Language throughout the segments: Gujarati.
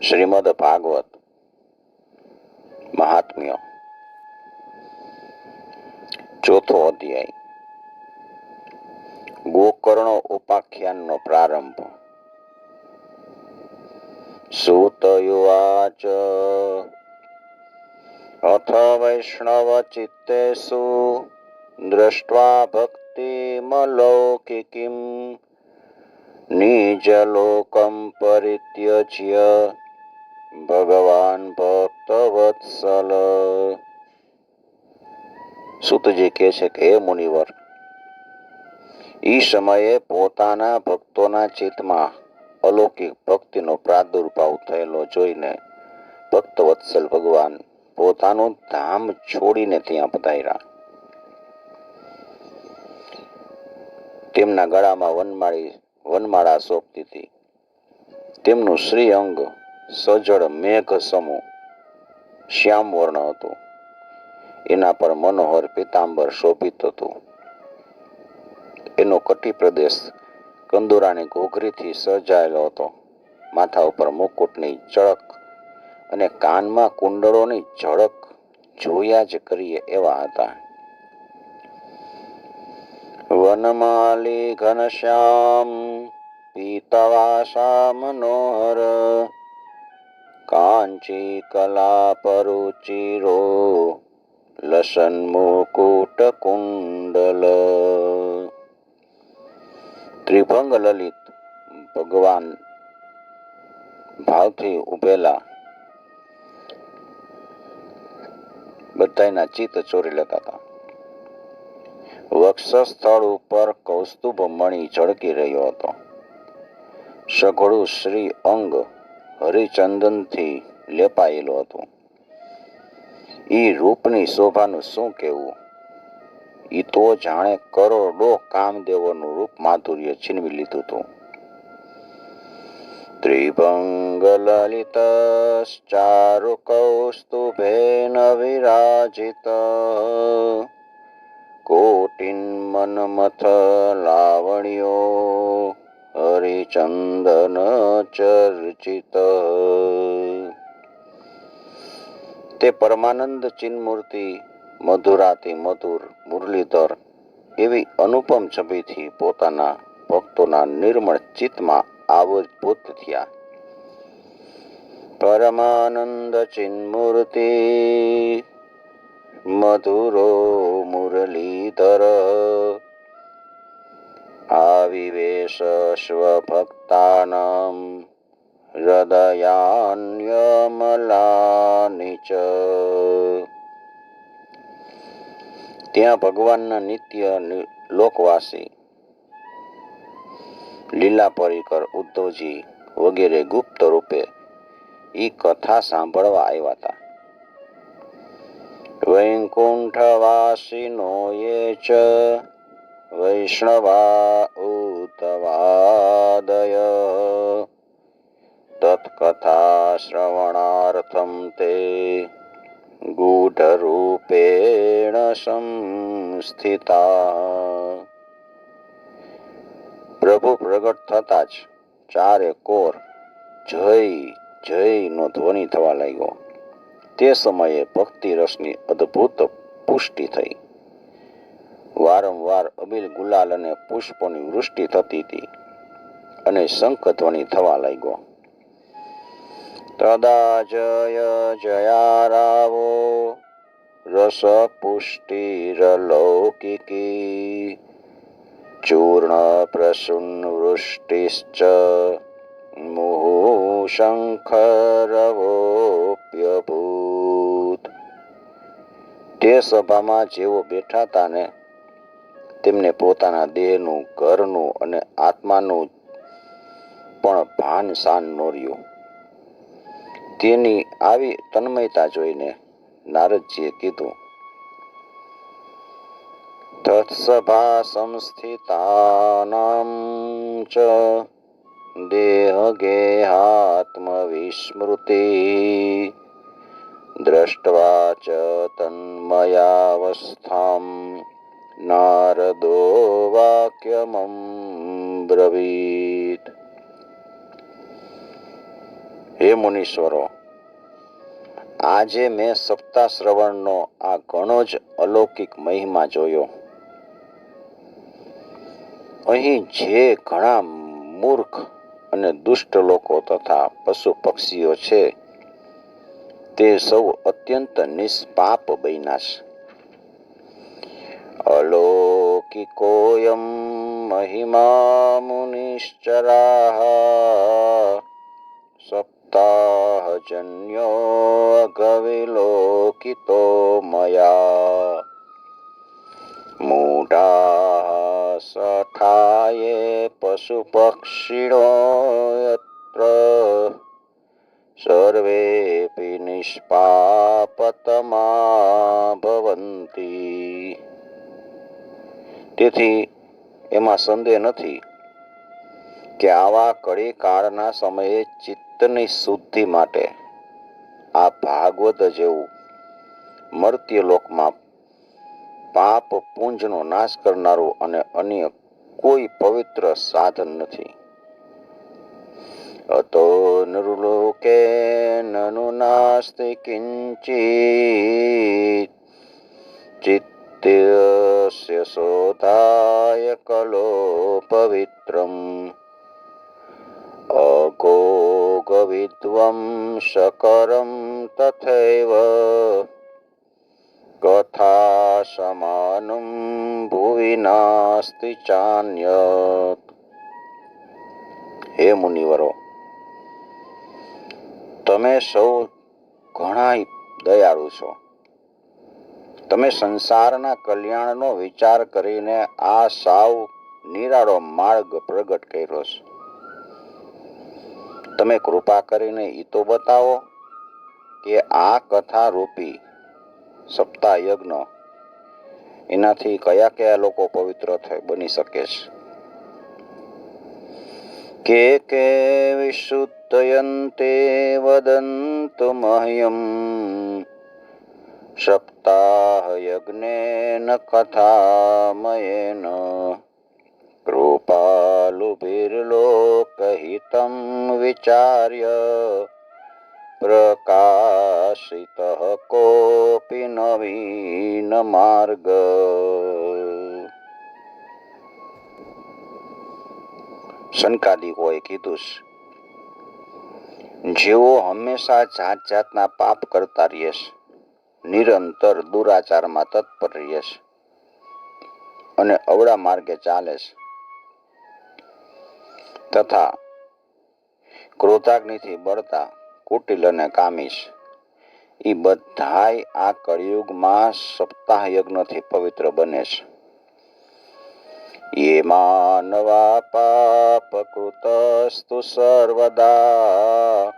શ્રીમદ ભાગવત મહાત્મ્ય ચોથો અધ્યાય ગોકર્ણ ઉપાખ્યાનનો પ્રારંભ. સૂતયુવાચ અથ વૈષ્ણવ ચિત્તેષુ દૃષ્ટ્વા ભક્તિમલૌકિકીમ નિજલોકં પરિત્યજ્ય ભગવાન ભક્તવત્સલ. સૂતજી કહે છે કે હે મુનિવર, એ સમયે પોતાના ભક્તોના ચિત્તમાં અલૌકિક ભક્તિનો પ્રાદુર્ભાવ થયેલો જોઈને ભક્તવત્સલ ભગવાન પોતાનું ધામ છોડીને ત્યાં પધાર્યા. તેમના ગળામાં વનમાળા શોભતી હતી. તેમનું શ્રી અંગ સજળ મેઘ સમૂહ શ્યામ વર્ણ હતું. એના પર મનોહર પીતાંબર શોભિત હતું. એનો કટી પ્રદેશ કંદોરાની ઘોઘરીથી સજાયેલો હતો. માથા ઉપર મુકુટની ચળક અને કાનમાં કુંડળોની ઝળક જોયા જ કરીએ એવા હતા. વનમાલી ઘનશ્યામ પીતવાસા મનોહર કાંચી કલાપરુચિરો લસન મુકુટ કુંડલ. ત્રિભંગ લલિત ભગવાન ભાવથી ઉભેલા બધાના ચિત્ત ચોરી લેતા હતા. વક્ષસ્થળ ઉપર કૌસ્તુભ મણિ ઝળકી રહ્યો હતો. સઘળું શ્રી અંગ હરિચંદનથી લેપાયેલું હતું. ઈ રૂપની શોભાનું શું કહેવું? ઈ તો જાણે કરોડો કામદેવોનું રૂપ માધુર્ય છીનવી લીધું હતું. ત્રિભંગ લલિત ચારુ કૌસ્તુભેન વિરાજિત કોટિન મનમથ લાવણ્યો હરિચંદન ચર્ચિત. તે પરમાનંદ ચિન્મૂર્તિ મધુરાતિ મધુર મુરલીધર એવી અનુપમ છબીથી પોતાના ભક્તોના નિર્મળ ચિત્તમાં આવિર્ભૂત થયા. પરમાનંદ ચિન્મૂર્તિ મધુરો મુરલીધર આવિવેશ સ્વભક્તાનાં હૃદયાન્યમલાનિ ચ. ત્યાં ભગવાનના નિત્ય લોકવાસી લીલા પરિકર ઉદ્ધવજી વગેરે ગુપ્ત રૂપે ઈ કથા સાંભળવા આવ્યા હતા. વૈકુંઠવાસીનો યે ચ વૈષ્ણવા ઉતવાદય તત્કથા શ્રવણાર્થમ તે ગૂઢરૂપેણ સંસ્થિતા. પ્રભુ પ્રગટ થતા જ ચારે કોર જય જય નો ધ્વનિ થવા લાગ્યો. તે સમયે ભક્તિ રસની અદ્ભુત પુષ્ટિ થઈ. વારંવાર અબીલ ગુલાલ અને પુષ્પોની વૃષ્ટિ થતી હતી અને શંખ ધ્વનિ થવા લાગ્યો. તદા જય જયારાવો રસ પુષ્ટિરલૌકિકી ચૂર્ણ પ્રસૂન વૃષ્ટિશ્ચ મુહુ શંખરવોપ્યભૂત. તે સભામાં જેઓ બેઠા હતા ને તેમને પોતાના દેહનું, ઘરનું અને આત્માનું પણ ભાન શાન ન રહ્યું. તેની આવી તન્મયતા જોઈને નારદજીએ કીધું, તત્સભા સંસ્થિતાનાં ચ દેહગેહાત્મવિસ્મૃતિ દ્રષ્ટ્વા ચ તન્મયાવસ્થાં નારદો વાક્યમબ્રવીત. હે મુનીશ્વરો, આજે મેં સપ્તાહ શ્રવણનો આ ઘણો જ અલૌકિક મહિમા જોયો. અહીં જે ઘણા મૂર્ખ અને દુષ્ટ લોકો તથા પશુ પક્ષીઓ છે તે સૌ અત્યંત નિષ્પાપ બન્યા છે. અલૌકિકોયમ મહિમા મુનિશ્ચરાઃ સપ્તાહજન્યો અગવિલોકિતો મયા મૂઢાઃ સઠાયે પશુપક્ષિણો યત્ર સર્વેપિ નિષ્પાપતમા ભવન્તિ. તેથી એમાં સંદેહ નથી કે આવા કળી કાળના સમયે ચિત્તની શુદ્ધિ માટે આ ભાગવત જેવું મર્ત્યલોકમાં પાપ પુંજનો નાશ કરનારું અને અન્ય કોઈ પવિત્ર સાધન નથી. અતો નૃલોકે નનુ નાસ્તિ કિંચિત ચિત્તસ્ય શોધાય કલો પવિત્રમ અગોગવિદ્વં શકરમ તથૈવ કથા સમાનું ભુવિ નાસ્તિ ચાન્યત. હે મુનિવરો, તમે સૌ ઘણા દયાળુ છો. તમે સંસારના કલ્યાણનો વિચાર કરીને આ સાવ નિરાળો માર્ગ પ્રગટ કર્યો છે. તમે કૃપા કરીને ઈ તો બતાવો કે આ કથા રૂપી સપ્તાહ યજ્ઞ એનાથી કયા કયા લોકો પવિત્ર બની શકે છે. કે વિશુદ્ધયન્તે વદન્તુ મહ્યમ સપ્તાહ યજ્ઞેન કથામયેન કૃપાલુભિર્લોકહિતં વિચાર્ય પ્રકાશિતઃ કોપી નવીન માર્ગ. શંકાદિકોએ કીધું, જેઓ હંમેશા જાત જાતના પાપ કરતા રહે છે, નિરંતર દુરાચારમાં તત્પર રહે છે અને અવળા માર્ગે ચાલે છે તથા ક્રોધાગ્નિથી બળતા કુટિલ અને કામી છે, એ બધાય આ કળિયુગમાં સપ્તાહ યજ્ઞથી પવિત્ર બને છે. યે માનવા પાપકૃતસ્તુ સર્વદા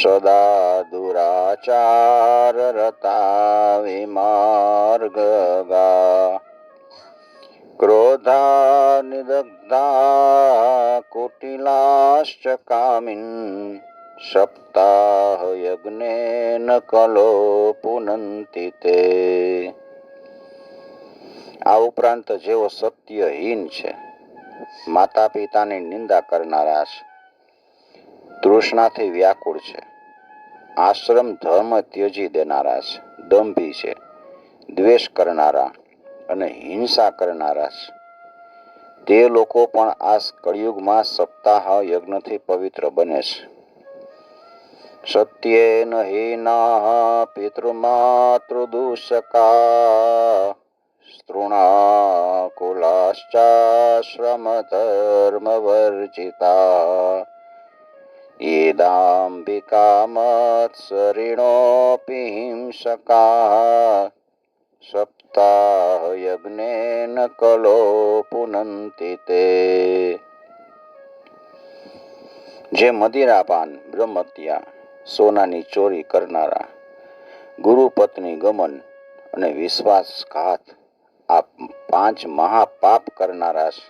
સદા દુરાચાર રતા વિમાર્ગગા ક્રોધા નિદગ્ધા કુટિલાશ્ચ કામિન સપ્તાહ યજ્ઞેન કલો પુનંતિ તે. આ ઉપરાંત જેઓ સત્યહીન છે, માતા પિતાની નિંદા કરનારા છે, તૃષ્ણાથી વ્યાકુળ છે, આશ્રમ ધર્મ ત્યજી દેનારા છે, દંભી છે, દ્વેષ કરનારા અને હિંસા કરનારા છે, તે લોકો પણ આ કળિયુગમાં સપ્તાહ યજ્ઞથી પવિત્ર બને છે. સત્યેન હીનાઃ પિતૃમાતૃદૂષકા સ્તૃણાકુલાશ્ચાશ્રમધર્મવર્જિતા યેદાંબિકામત્સરિણોऽપि હિંસકાઃ સપ્તાહ યજ્ઞેન કલો પુનંતિ તે. જે મદિરાપાન, બ્રહ્મત્યા, સોનાની ચોરી કરનારા, ગુરુપત્ની ગમન અને વિશ્વાસઘાત આ 5 મહાપાપ કરનારા છે,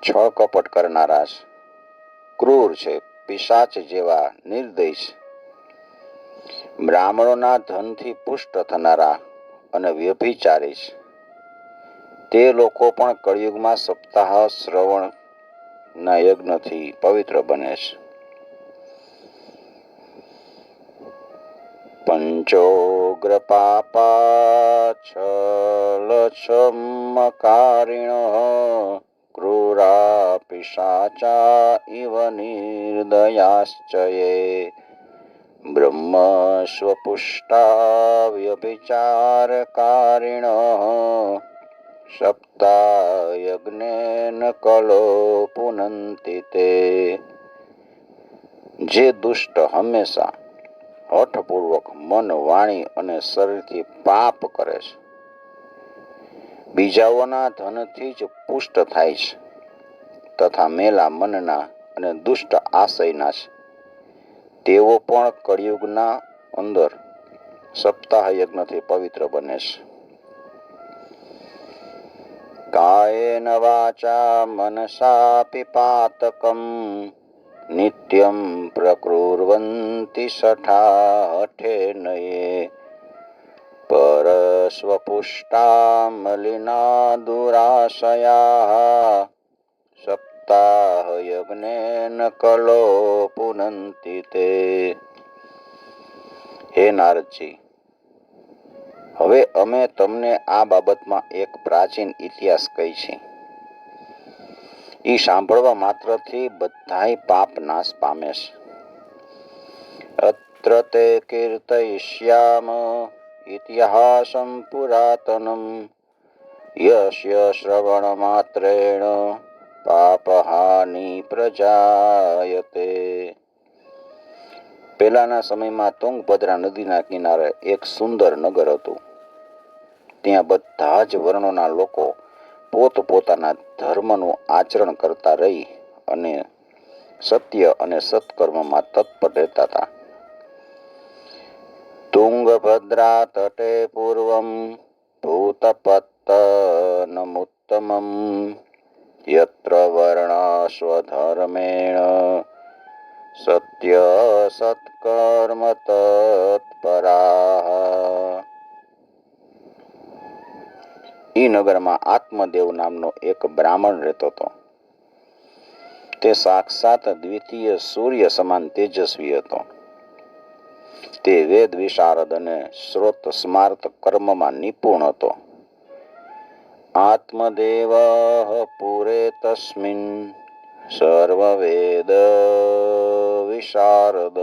છળ કપટ કરનારા છે, ક્રૂર છે, પિશાચ જેવા નિર્દય છે, બ્રાહ્મણોના ધનથી પુષ્ટ થનારા અને વ્યભિચારી છે, તે લોકો પણ કળિયુગમાં સપ્તાહ શ્રવણ ના યજ્ઞથી પવિત્ર બને છે. પંચોગ્ર પાપાછલછમકારિણ ક્રૂરા પિશાચા ઇવ નિર્દયાશ્ચ યે બ્રહ્મ સ્વપુષ્ટા વ્યભિચારકારિણ સપ્તા યજ્ઞેન કલો પુનંતિ તે. જે દુષ્ટ હંમેશા હઠપૂર્વક મન, વાણી અને શરીરથી પાપ કરે છે, બીજાઓના ધનથી જ પુષ્ટ થાય છે તથા મેલા મનના અને દુષ્ટ આશયના છે, તેઓ પણ કળિયુગના અંદર સપ્તાહ યજ્ઞથી પવિત્ર બને છે. કાયેન વાચા મનસાપી પાતકમ નિત્યમ પ્રકુર્વન્તિ શઠા હઠેનયે પરસ્વપુષ્ટા મલિના દુરાશયા સપ્તાહ યજ્ઞેન કલો પુનંતિ તે. હે નારદજી, હવે અમે તમને આ બાબતમાં એક પ્રાચીન ઇતિહાસ કહી છે. એ સાંભળવા માત્રથી બધાય પાપ નાશ પામે છે. અત્ર તે કીર્તયિષ્યામ ઇતિહાસં પુરાતનમ યસ્ય શ્રવણ માત્રેણ પાપહાનિ પ્રજાયતે. પહેલાના સમયમાં તુંગભદ્રા નદીના કિનારે એક સુંદર નગર હતું. ત્યાં બધા જ વર્ણોના લોકો પોતપોતાના ધર્મનું આચરણ કરતા રહી અને સત્ય અને સત્કર્મમાં તત્પર રહેતા હતા. તુંગભદ્રા તટે પૂર્વમ ભૂતપત્તનમુત્તમમ યત્ર વર્ણા સ્વધર્મેણ સત્ય સત્કર્મ તત્પરા. ઈ નગરમાં આત્મદેવ નામનો એક બ્રાહ્મણ રહેતો હતો. તે સાક્ષાત દ્વિતીય સૂર્ય સમાન તેજસ્વી હતો. તે વેદ વિશારદ અને શ્રોત સ્માર્ત કર્મમાં નિપુણ હતો. આત્મદેવ પુરે તસ્મિન સર્વવેદ વિશારદ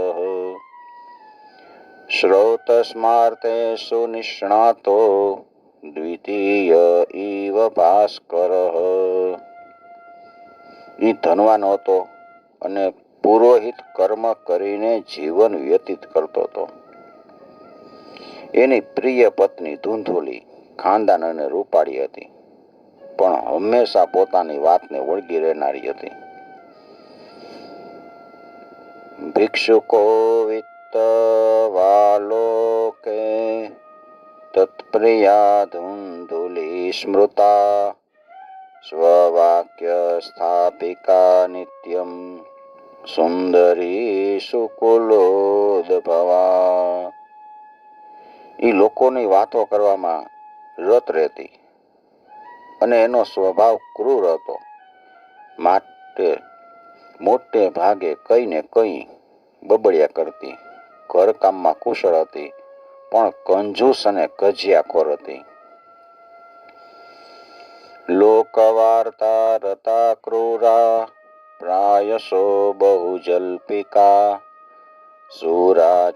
શ્રોત સ્માર્તેષુ નિષ્ણાતો દ્વિતીય ઇવ ભાસ્કર. એ ધનવાન હતો અને પુરોહિત કર્મ કરીને જીવન વ્યતીત કરતો હતો. એની પ્રિય પત્ની ધૂંધુલી, ખાનદાન અને રૂપાળી હતી, પણ હંમેશા પોતાની વાતને વળગી રહેનારી હતી. ભિક્ષુકો વિત્ત વાલોકે તત્પ્રિયા ધૂંધુલી સ્મૃતા સ્વવાક્ય સ્થાપિકા નિત્યમ સુંદરી સુકુલોદભવા. એ લોકોની વાતો કરવામાં રત રહેતી અને એનો સ્વભાવ ક્રૂર હતો. માટે મોટે ભાગે કઈ ને કઈ બબડ્યા કરતી. ઘરકામમાં કુશળ હતી, પણ કંજૂસ અને કજિયાખોર હતી. લોકવાર્તા રતા ક્રૂરા પ્રાયસો બહુજલ્પિકા સુરા ચ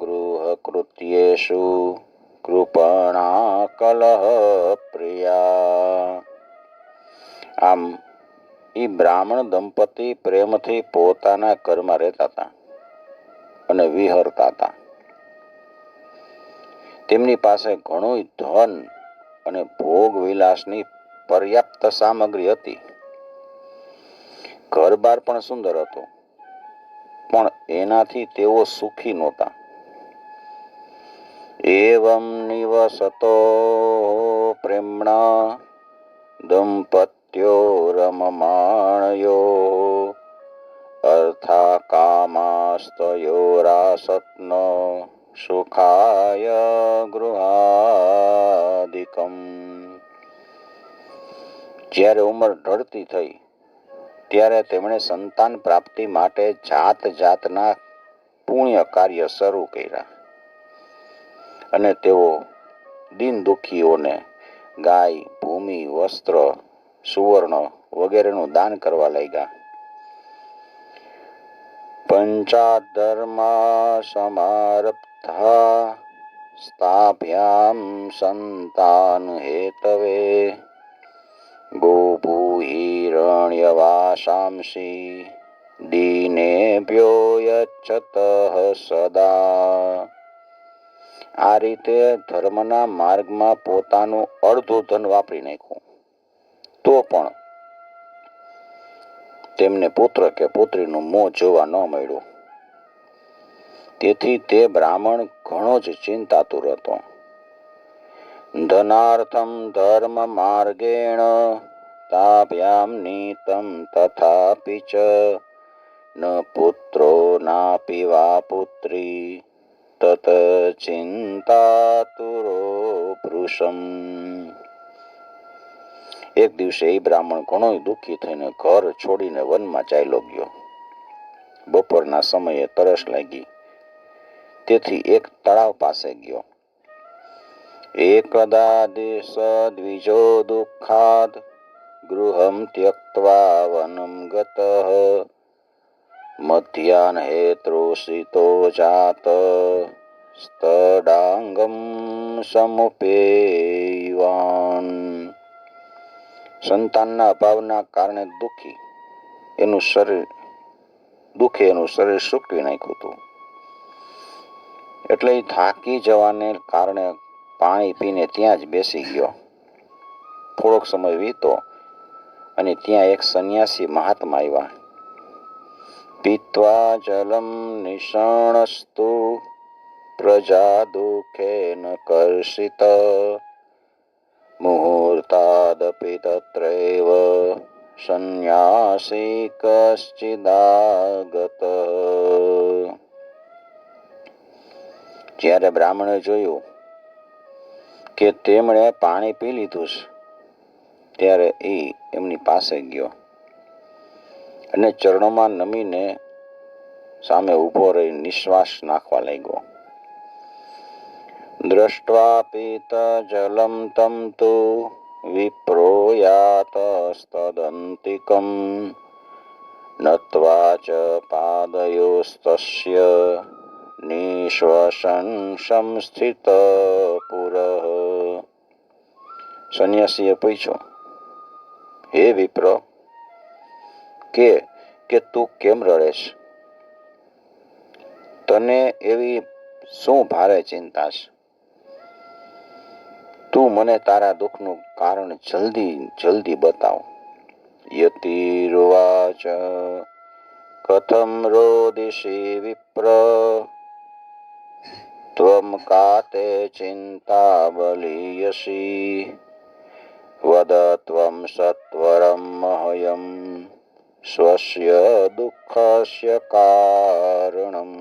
ગૃહ કૃત્યેષુ કૃપણા કલહ પ્રિયા. આમ એ બ્રાહ્મણ દંપતી પ્રેમથી પોતાના ઘરમાં રહેતા હતા અને વિહરતા હતા. તેમની પાસે ઘણું ધન અને ભોગ વિલાસની પર્યાપ્ત સામગ્રી હતી. ઘરબાર પણ સુંદર હતું, પણ એનાથી તેઓ સુખી નહોતા. એવં નિવસતો પ્રેમ્ણા દંપત્યો રમમાણયો અર્થા કામાસ્તયોરાસત્ન સુખાય ગૃહાદિકમ. જ્યારે ઉંમર ઢળતી થઈ ત્યારે તેમણે સંતાન પ્રાપ્તિ માટે જાત જાતના પુણ્ય કાર્ય શરૂ કર્યા. અને તેઓ દીન દુઃખીઓને ગાય, ભૂમિ, વસ્ત્ર, સુવર્ણ વગેરેનું દાન કરવા લાગ્યા. પંચાધર્મા સમારબ્ધા સ્થાભ્યામ સંતાન હેતવે ગોભૂહિરણ્યવાસાંસી દીનેભ્યો યચ્છત સદા. આ રીતે ધર્મના માર્ગમાં પોતાનું અડધું ધન વાપરી નાખ્યું, તો પણ તેમને પુત્ર કે પુત્રીનું મોં જોવા ન મળ્યું. તેથી તે બ્રાહ્મણ ઘણો જ ચિંતાતુર હતો. ધનાર્થમ ધર્મ માર્ગેણ તાભ્યામ નીતમ તથાપિ ચ ન પુત્રો નાપી વા પુત્રી તત ચિંતાતુરો ભૃશમ. એક દિવસે એ બ્રાહ્મણ ઘણો દુઃખી થઈને ઘર છોડીને વનમાં ચાલ્યો ગયો. બપોરના સમયે તરસ લાગી, તેથી એક તળાવ પાસે ગયો. એકદા દ્વિજો દુઃખાદ ગૃહમ ત્યક્ત્વા વનમ ગતઃ મધ્યાહ્ને તૃષિતો જાત સ્તડાંગમ સમુપેયવાન. સંતાનના અભાવના કારણે એનું શરીર સૂકવી નાખ્યું હતું. એટલે થાકી જવાને કારણે પાણી પીને ત્યાં જ બેસી ગયો. થોડોક સમય વીતો અને ત્યાં એક સંન્યાસી મહાત્મા આવ્યા. પીત્વા જલમ નિષણસ્તુ પ્રજા દુઃખેન કર્ષિત મુહૂર્તાદપી તત્રૈવ સંન્યાસી કશ્ચિદાગત. જ્યારે બ્રાહ્મણે જોયું કે તેમણે પાણી પી લીધું છે, ત્યારે એ એમની પાસે ગયો અને ચરણોમાં નમીને સામે ઊભો રહી નિશ્વાસ નાખવા લાગ્યો. દ્રષ્ટ્વા પીત જલમ તમ તુ વિપ્રો યાતસ્તદંતિકમ નત્વા ચ પાદયોસ્તસ્ય નિશ્વસન સંસ્થિત પુરઃ. સંન્યાસીએ પૂછ્યું, હે વિપ્ર, કે તું કેમ રડેશ? તને એવી શું ભારે ચિંતા છે? તું મને તારા દુઃખનું કારણ જલ્દી બતાવ. યતિર્વાચ કથમ રોદિષી વિપ્ર ત્વમ કાતે ચિંતા બલીયસી વદ ત્વમ સત્વરમ મહ્યમ સ્વસ્ય દુઃખસ્ય કારણમ.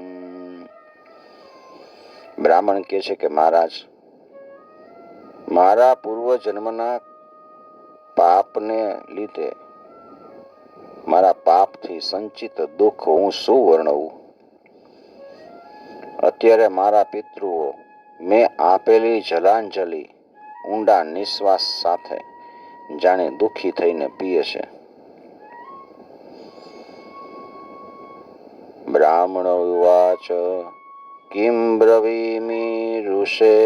બ્રાહ્મણ કહે છે કે મહારાજ, મારા પૂર્વજન્મના પાપને લીધે મારા પાપથી સંચિત દુઃખ હું શું વર્ણવું? અત્યારે મારા પિતૃઓ મેં આપેલી જલાંજલિ ઊંડા નિશ્વાસ સાથે જાણે દુઃખી થઈને પીએ છે. બ્રાહ્મણ ઉવાચ કિમ બ્રવીમિ ઋષે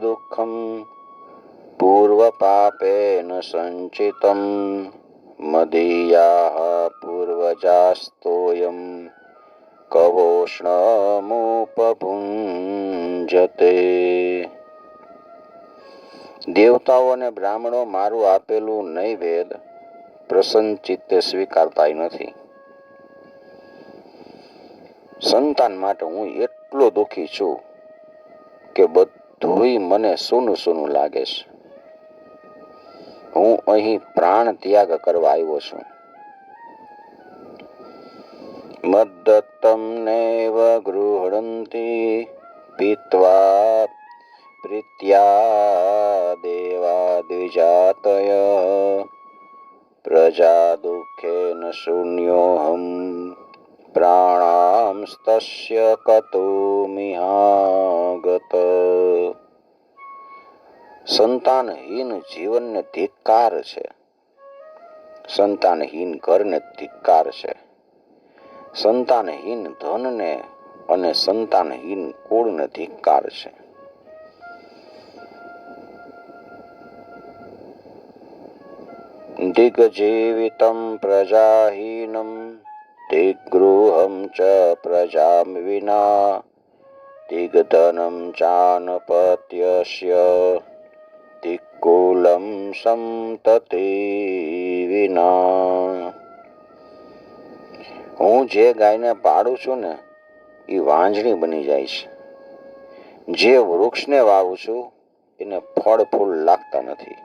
દુઃખમ પૂર્વ પાપેન સંચિતમ મદીયા પૂર્વજાસ્તોયમ કવોષ્ણમુપભુંજતે. દેવતાઓ અને બ્રાહ્મણો મારું આપેલું નૈવેદ પ્રસન્ન ચિત્તે સ્વીકારતા નથી. સંતાન માટે હું એટલો દુઃખી છું કે બધુંય મને સૂનું સૂનું લાગે છે. હું અહીં પ્રાણ ત્યાગ કરવા આવ્યો છું. મદ્દત્તમ નૈવ ગૃહણંતી પીત્વા પ્રીત્યા દેવા દ્વિજાતય પ્રજા દુઃખેન શૂન્યોહમ પ્રાણાંસ્તસ્ય કતુમિહાગત. સંતાનહીન જીવનને ધિક્કાર છે. સંતાનહીન ઘરને ધિક્કાર છે. સંતાનહીન ધનને અને સંતાનહીન કુળને ધિક્કાર છે. દિગ્જીવિતમ પ્રજાહીનમ દિગ્ગૃહમ ચ પ્રજા વિના દિગ્ધનમ ચાનપત્યસ્ય દિક્કુલમ સંતતિ વિના. હું જે ગાયને પાડું છું ને એ વાંજણી બની જાય છે. જે વૃક્ષને વાવું છું એને ફળ ફૂલ લાગતા નથી.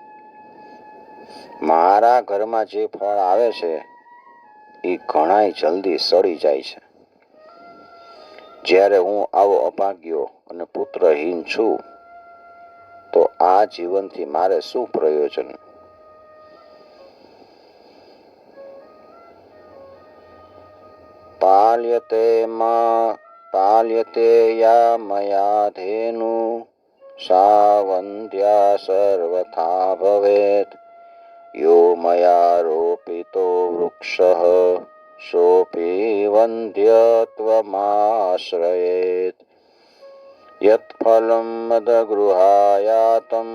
મારા ઘરમાં જે ફળ આવે છે એ ઘણાય જલ્દી સડી જાય છે. જ્યારે હું આવો અભાગ્યો અને પુત્રહીન છું તો આ જીવનથી મારે શું પ્રયોજન? પાલ્યતે યા મયા ધેનુ સાવંત્યા સર્વથા ભવેત યો મયા રોપિતો વૃક્ષઃ સોપી વંધ્યત્વમાશ્રયેત યત ફલમ મદગૃહાયાતમ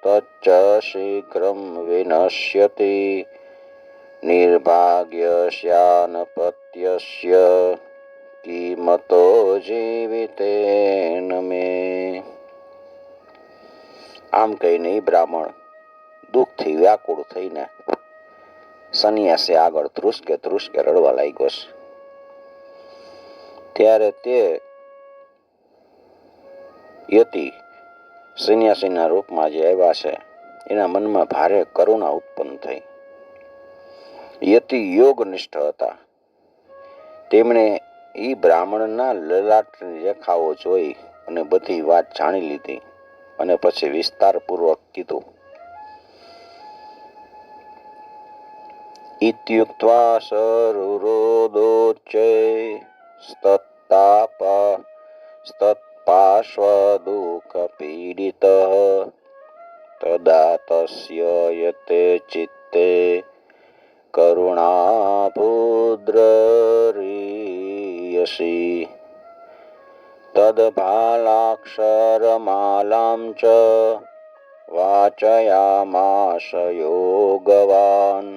તચ્ચ શીઘ્રં વિનશ્યતિ નિર્ભાગ્યસ્યાનપત્યસ્ય કિમતો જીવિતેન મે. આમ કહીને બ્રાહ્મણ દુઃખથી વ્યાકુળ થઈને સંન્યાસી આગળ ધ્રુસકે ધ્રુસકે રડવા લાગ્યો છે. ત્યારે તે યતિ સંન્યાસીના રૂપમાં જે આવ્યા છે એના મનમાં ભારે કરુણા ઉત્પન્ન થઈ. યતિ યોગનિષ્ઠ હતા. તેમણે એ બ્રાહ્મણના લલાટની રેખાઓ જોઈ અને બધી વાત જાણી લીધી અને પછી વિસ્તારપૂર્વક કીધું. ઇત્યુક્ત્વા સરુરોદોચ્ચે સ્તત્પાર્શ્વદુઃખપીડિતઃ તદા તસ્ય યતે ચિત્તે કરુણાભુદ્રરીયસી તદભાલાક્ષરમાલાં ચ વાચયામાસ યોગવાન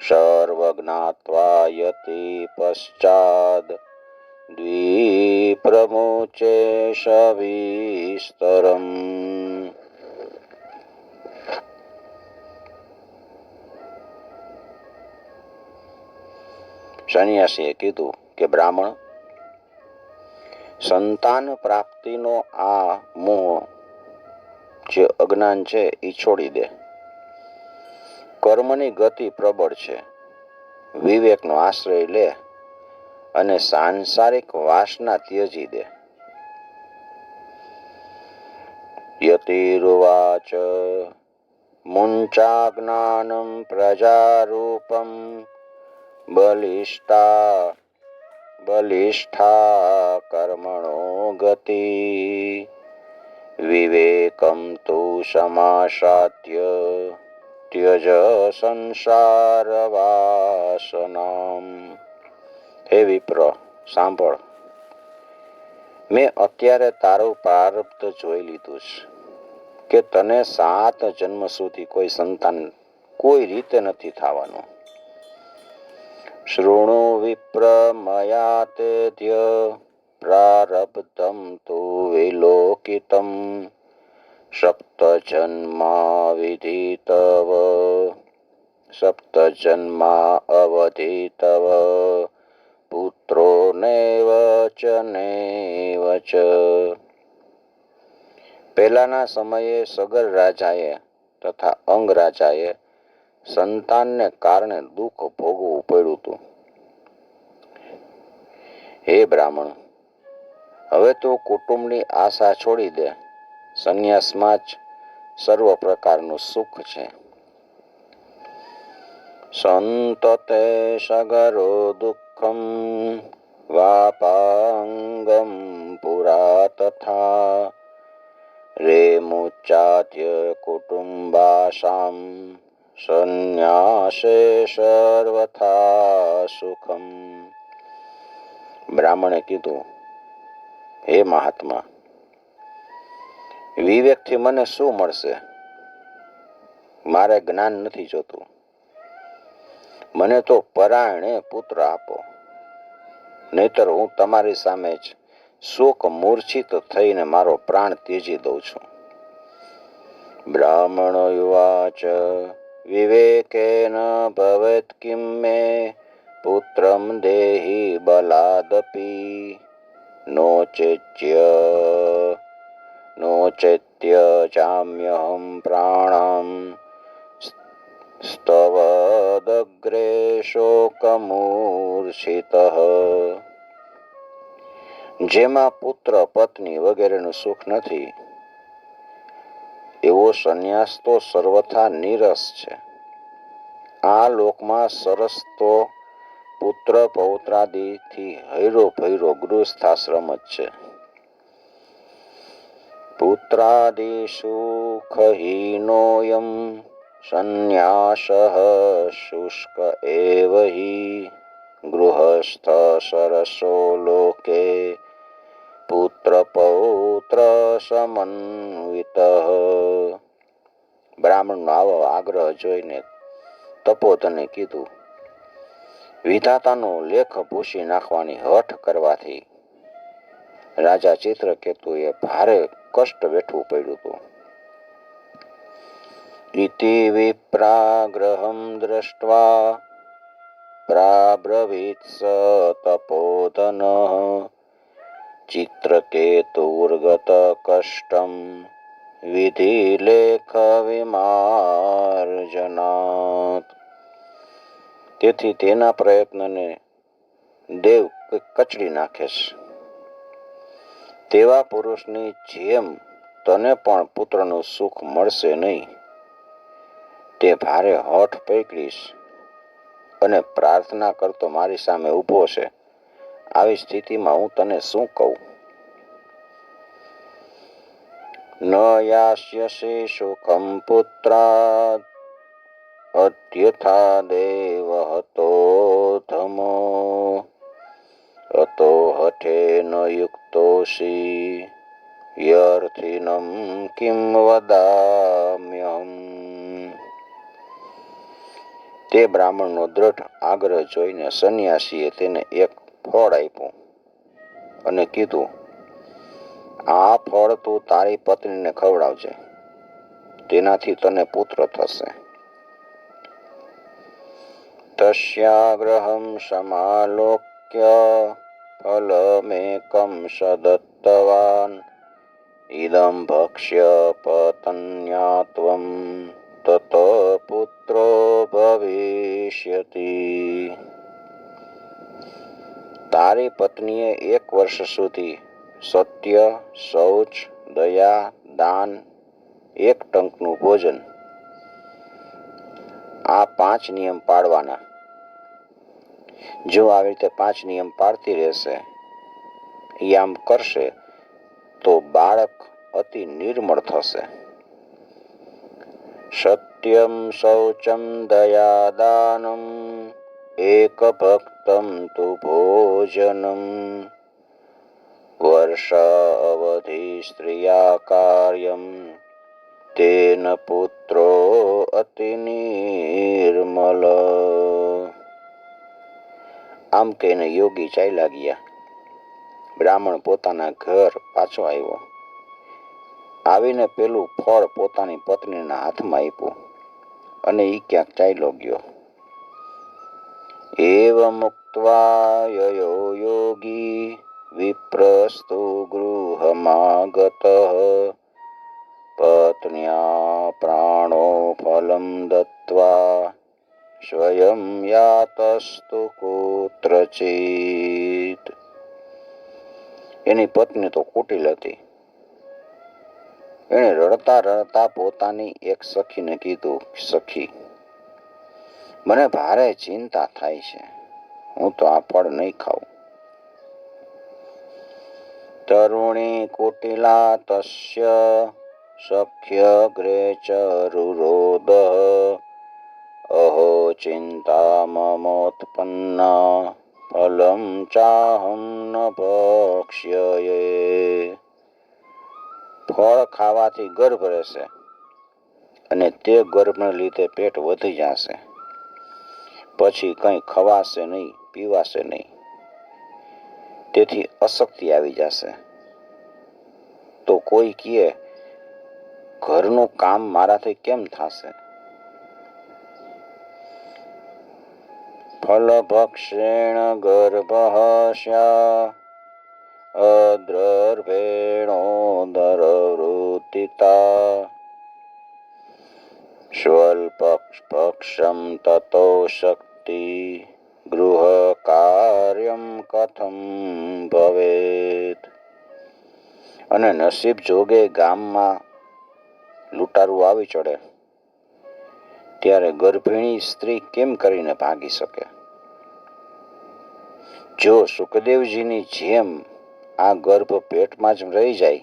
સર્વજ્ઞાત્વા યતિ પશ્ચાદ દ્વિપ્રમુચે સવિસ્તરમ. સંન્યાસીએ કીધું કે બ્રાહ્મણ, સંતાન પ્રાપ્તિનો આ મોહ જે અજ્ઞાન છે એ છોડી દે. કર્મની ગતિ પ્રબળ છે. વિવેકનો આશ્રય લે અને સાંસારિક વાસના ત્યજી દે. યતિરુવાચ મુંચા જ્ઞાનમ પ્રજારૂપમ બલિષ્ઠા કર્મણો ગતિ વિવેકમ તુ સમાસાદ્ય ત્યજ સંસાર વાસનામ. હે વિપ્ર, સાંભળ, મેં અત્યારે તારું પ્રારબ્ધ જોઈ લીધું છે કે તને 7 જન્મ સુધી કોઈ સંતાન કોઈ રીતે નથી થવાનું. શૃણુ વિપ્ર મયા તેધ્ય પ્રારબ્ધમ તુ વિલોકિતમ સપ્તજન્મા અવધિતવ પુત્રો નૈવ ચ. પહેલાના સમયે સગર રાજાએ તથા અંગ રાજાએ સંતાનને કારણે દુઃખ ભોગવવું પડ્યું હતું. હે બ્રાહ્મણ, હવે તું કુટુંબની આશા છોડી દે. સંન્યાસમાં જ સર્વ પ્રકારનું સુખ છે. સંતતે સગરો દુઃખમ વાપાંગમ પુરા તથા રે મુચ્ચાત સાધ્ય કુટુંબાશામ સંન્યાસે સર્વથા સુખમ. બ્રાહ્મણે કીધું, હે મહાત્મા, વિવેકથી મને શું મળશે? મારે જ્ઞાન નથી જોતું. મને તો પરાયણે પુત્ર આપો, નહીતર હું તમારી સામે જ શોક મૂર્છિત થઈને મારો પ્રાણ ત્યજી દઉં છું. બ્રાહ્મણ યુવાચ વિવેકેન ભવેત કિમ મે પુત્રમ દેહી બલાદપી નોચેત્ય ચામ્યહમ પ્રાણમ સ્તવદગ્રે શોકમૂર્છિતઃ. જેમાં પુત્ર પત્ની વગેરેનું સુખ નથી, એવો સંન્યાસ તો સર્વથા નીરસ છે. આ લોકમાં સરસ તો પુત્ર પૌત્રાદિથી હૈરો ભૈરો ગૃહસ્થાશ્રમ જ છે. પુત્રાદિ સુખહીનોયમ સંન્યાસઃ શુષ્ક એવ હિ ગૃહસ્થ સરસો લોકે પુત્ર પૌત્ર સમન્વિતઃ. બ્રાહ્મણનો આવો આગ્રહ જોઈને તપોધને કીધું, વિધાતાનો લેખ ભૂસી નાખવાની હઠ કરવાથી રાજા ચિત્રકેતુએ ભારે કષ્ટ વેઠવું પડ્યું હતું. ઇતિ વિપ્રાગ્રહમ દ્રષ્ટ્વા પ્રાબ્રવીત્ સ તપોધનઃ ચિત્રકેતુર્ગત કષ્ટમ વિધિલેખ વિમાર્જનાત. તેથી તેના પ્રયત્નને દેવ કચડી નાખે છે. તેવા પુરુષની જેમ તને પણ પુત્રનું સુખ મળશે નહીં. તે ભારે હઠ પકડીશ અને પ્રાર્થના કરતો મારી સામે ઊભો છે. આવી સ્થિતિમાં હું તને શું કહું? ન યાસ્યસી સુખમ પુત્રાદ અધ્યથા દેવ હતો ધમો અતો હઠેન યુક્તોસી યર્થિનમ કિમ વદામ્યહમ. તે બ્રાહ્મણનો દ્રઢ આગ્રહ જોઈને સંન્યાસીએ તેને એક ફળ આપ્યું અને કીધું, આ ફળ તું તારી પત્નીને ખવડાવજે, તેનાથી તને પુત્ર થશે. તસ્યાગ્રહમ સમાલોક્ય ફલમેકમ સદત્તવાન ઇદં ભક્ષ્ય પતન્યાત્વમ તત પુત્રો ભવિષ્યતિ. તારી પત્નીએ 1 વર્ષ સુધી સત્ય, શૌચ, દયા, દાન, 1 ટંકનું ભોજન, આ 5 નિયમ પાળવાના. જો આવી રીતે 5 નિયમ પાળતી રહેશે, આમ કરશે, તો બાળક અતિ નિર્મળ થશે. સત્યમ શૌચમ દયા દાનમ એક ભક્તમ તુ ભોજનમ વર્ષ અવધિ સ્ત્રિયા કાર્યમ તેન પુત્રો અતિ નિર્મલ. આમ કહીને યોગી ચાલ્યા ગયા. બ્રાહ્મણ પોતાના ઘર પાછો આવ્યો. આવીને પેલું ફળ પોતાની પત્નીના હાથમાં આપ્યું અને ઈ ક્યાંક ચાલ્યો ગયો. એવ મુક્ત્વા યયો યોગી વિપ્રસ્તુ ગૃહમાગતઃ પત્ન્યા પ્રાણો ફલમ દત્વા સ્વયં યાતસ્તુ કુત્રચિત. એની પત્ની તો કુટિલ હતી. એણે રડતા રડતા પોતાની એક સખીને કીધું, સખી, મને ભારે ચિંતા થાય છે. હું તો આ ફળ નહીં ખાઉં. તરુણી કુટિલા તસ્ય સખ્યગ્રે ચરુરોદ અહો ચિંતા મમોત્પન્ના ફલમ ચાહમ ન ભક્ષ્યયે. ફળ ખાવાથી ગર્ભ રહેશે અને તે ગર્ભને લીધે પેટ વધી જશે. પછી કંઈ ખવાશે નહીં, પીવાશે નહીં. તેથી અશક્તિ આવી જશે. તો કોઈ કહે, ઘરનું કામ મારાથી કેમ થશે? ફલભક્ષેણ ગર્ભ સ્યા અદ્રર્ભેણોદરવૃત્તિતા સ્વલ્પક્ષમ તતો શક્તિ ગૃહ કાર્યમ કથમ ભવેત. અને નસીબ જોગે ગામમાં લૂંટારું આવી ચડે ત્યારે ગર્ભિણી સ્ત્રી કેમ કરીને ભાગી શકે? જો સુખદેવજીની જેમ આ ગર્ભ પેટમાં જ રહી જાય